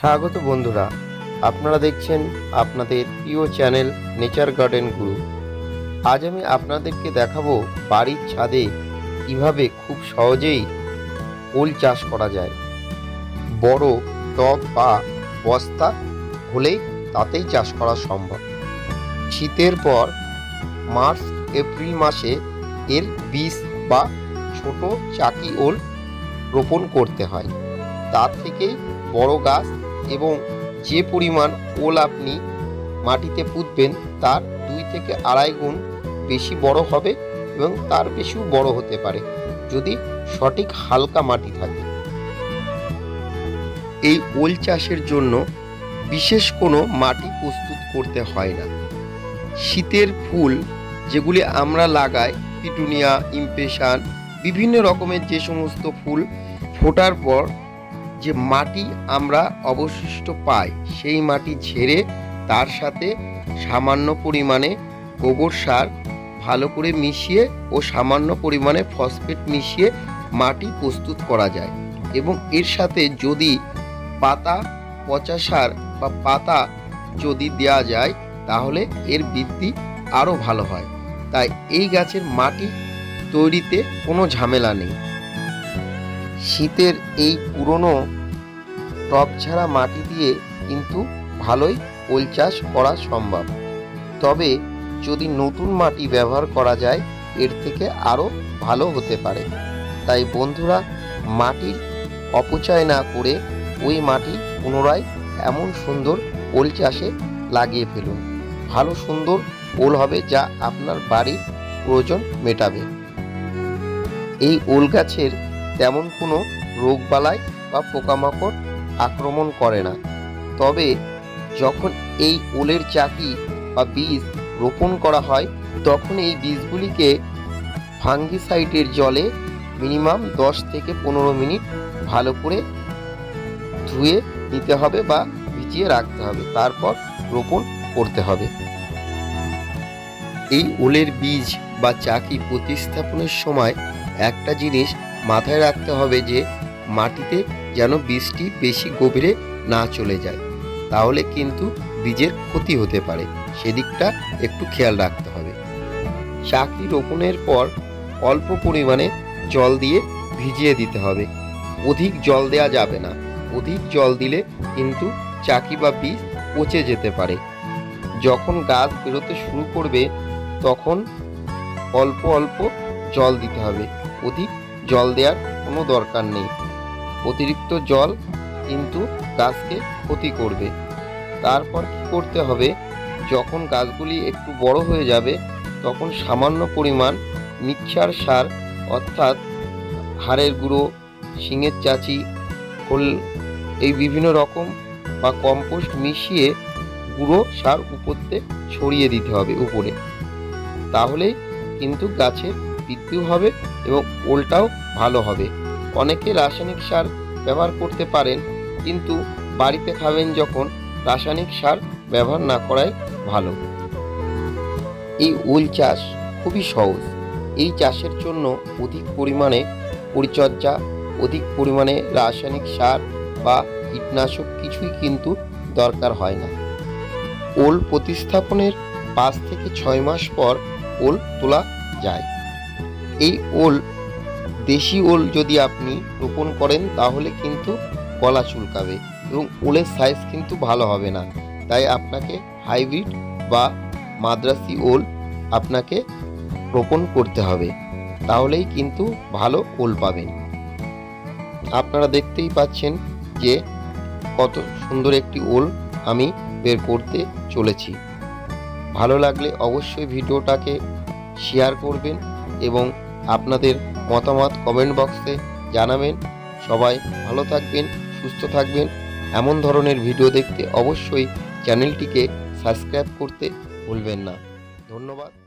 স্বাগত বন্ধুরা, আপনারা দেখছেন আপনাদের প্রিয় চ্যানেল নেচার গার্ডেন গুরু। আজ আমি আপনাদেরকে দেখাবো বাড়ির ছাদে কিভাবে খুব সহজেই ওল চাষ করা যায়। বড় টব বা বস্তা হলেই তাতেই চাষ করা সম্ভব। শীতের পর মার্চ এপ্রিল মাসে এর বীজ বা ছোট চাকি ওল রোপণ করতে হয়। তার থেকেই বড় গাছ এবং যে পরিমাণ ওল আপনি মাটিতে পুঁতবেন তার 2 থেকে আড়াই গুণ বেশি বড় হবে এবং তার বেশিও বড় হতে পারে যদি সঠিক হালকা মাটি থাকে। এই ওল চাষের জন্য বিশেষ কোনো মাটি প্রস্তুত করতে হয় না। শীতের ফুল যেগুলি আমরা লাগাই, পিটুনিয়া, ইমপ্রেশন, বিভিন্ন রকমের যে সমস্ত ফুল ফোটার পর যে মাটি আমরা অবশিষ্ট পাই সেই মাটি ঝেড়ে তার সাথে সামান্য পরিমাণে গোবর সার ভালো করে মিশিয়ে ও সামান্য পরিমাণে ফসফেট মিশিয়ে মাটি প্রস্তুত করা যায়। এবং এর সাথে যদি পাতা পচা সার বা পাতা যদি দেওয়া যায় তাহলে এর বৃদ্ধি আরও ভালো হয়। তাই এই গাছের মাটি তৈরিতে কোনো ঝামেলা নেই। শীতের এই পুরনো টব ছাড়া মাটি দিয়ে কিন্তু ভালোই ওল চাষ করা সম্ভব। তবে যদি নতুন মাটি ব্যবহার করা যায় এর থেকে আরও ভালো হতে পারে। তাই বন্ধুরা, মাটির অপচয় না করে ওই মাটি পুনরায় এমন সুন্দর ওল চাষে লাগিয়ে ফেলুন। ভালো সুন্দর ওল হবে যা আপনার বাড়ির প্রয়োজন মেটাবে। এই ওল গাছের তেমন কোনো রোগবালাই বা পোকামাকড় আক্রমণ করে না। তবে যখন এই ওলের চাকি বা বীজ রোপণ করা হয় তখন এই বীজগুলিকে ফাঙ্গিসাইডের জলে মিনিমাম 10 থেকে 15 মিনিট ভালো করে ধুয়ে নিতে হবে বা ভিজিয়ে রাখতে হবে, তারপর রোপণ করতে হবে। এই ওলের বীজ বা চাকি প্রতিস্থাপনের সময় একটা জিনিস মাথায় রাখতে হবে যে মাটিতে যেন বীজটি বেশি গভীরে না চলে যায়, তাহলে কিন্তু বীজের ক্ষতি হতে পারে। সেদিকটা একটু খেয়াল রাখতে হবে। চাকি রোপণের পর অল্প পরিমাণে জল দিয়ে ভিজিয়ে দিতে হবে। অধিক জল দেওয়া যাবে না। অধিক জল দিলে কিন্তু চাকি বা বীজ পচে যেতে পারে। যখন গাছ বেরোতে শুরু করবে তখন অল্প অল্প জল দিতে হবে। অধিক জল দেওয়ার কোনো দরকার নেই। অতিরিক্ত জল কিন্তু গাছকে ক্ষতি করবে। তারপর কি করতে হবে, যখন গাছগুলি একটু বড় হয়ে যাবে তখন সামান্য পরিমাণ মিক্সচার সার অর্থাৎ হাড়ের গুঁড়ো, শিঙের চাচি, খোল, এই বিভিন্ন রকম বা কম্পোস্ট মিশিয়ে গুঁড়ো সার উপরতে ছড়িয়ে দিতে হবে উপরে। তাহলেই কিন্তু গাছের বৃদ্ধিও হবে এবং ওলটাও ভালো হবে। অনেকে রাসায়নিক সার ব্যবহার করতে পারেন, কিন্তু বাড়িতে খাবেন যখন রাসায়নিক সার ব্যবহার না করাই ভালো। এই ওল চাষ খুবই সহজ। এই চাষের জন্য অধিক পরিমাণে পরিচর্যা, অধিক পরিমাণে রাসায়নিক সার বা কীটনাশক কিছুই কিন্তু দরকার হয় না। ওল প্রতিস্থাপনের 5 থেকে 6 মাস পর ওল তোলা যায়। এই ওল, দেশি ওল যদি আপনি রোপণ করেন তাহলে কিন্তু গলা চুলকাবে এবং ওলের সাইজ কিন্তু ভালো হবে না। তাই আপনাকে হাইব্রিড বা মাদ্রাসি ওল আপনাকে রোপণ করতে হবে, তাহলেই কিন্তু ভালো ওল পাবেন। আপনারা দেখতেই পাচ্ছেন যে কত সুন্দর একটি ওল আমি বের করতে চলেছি। ভালো লাগলে অবশ্যই ভিডিওটাকে শেয়ার করবেন এবং আপনাদের মতামত কমেন্ট বক্সে জানাবেন। সবাই ভালো থাকবেন, সুস্থ থাকবেন। এমন ধরনের ভিডিও দেখতে অবশ্যই চ্যানেলটিকে সাবস্ক্রাইব করতে ভুলবেন না। ধন্যবাদ।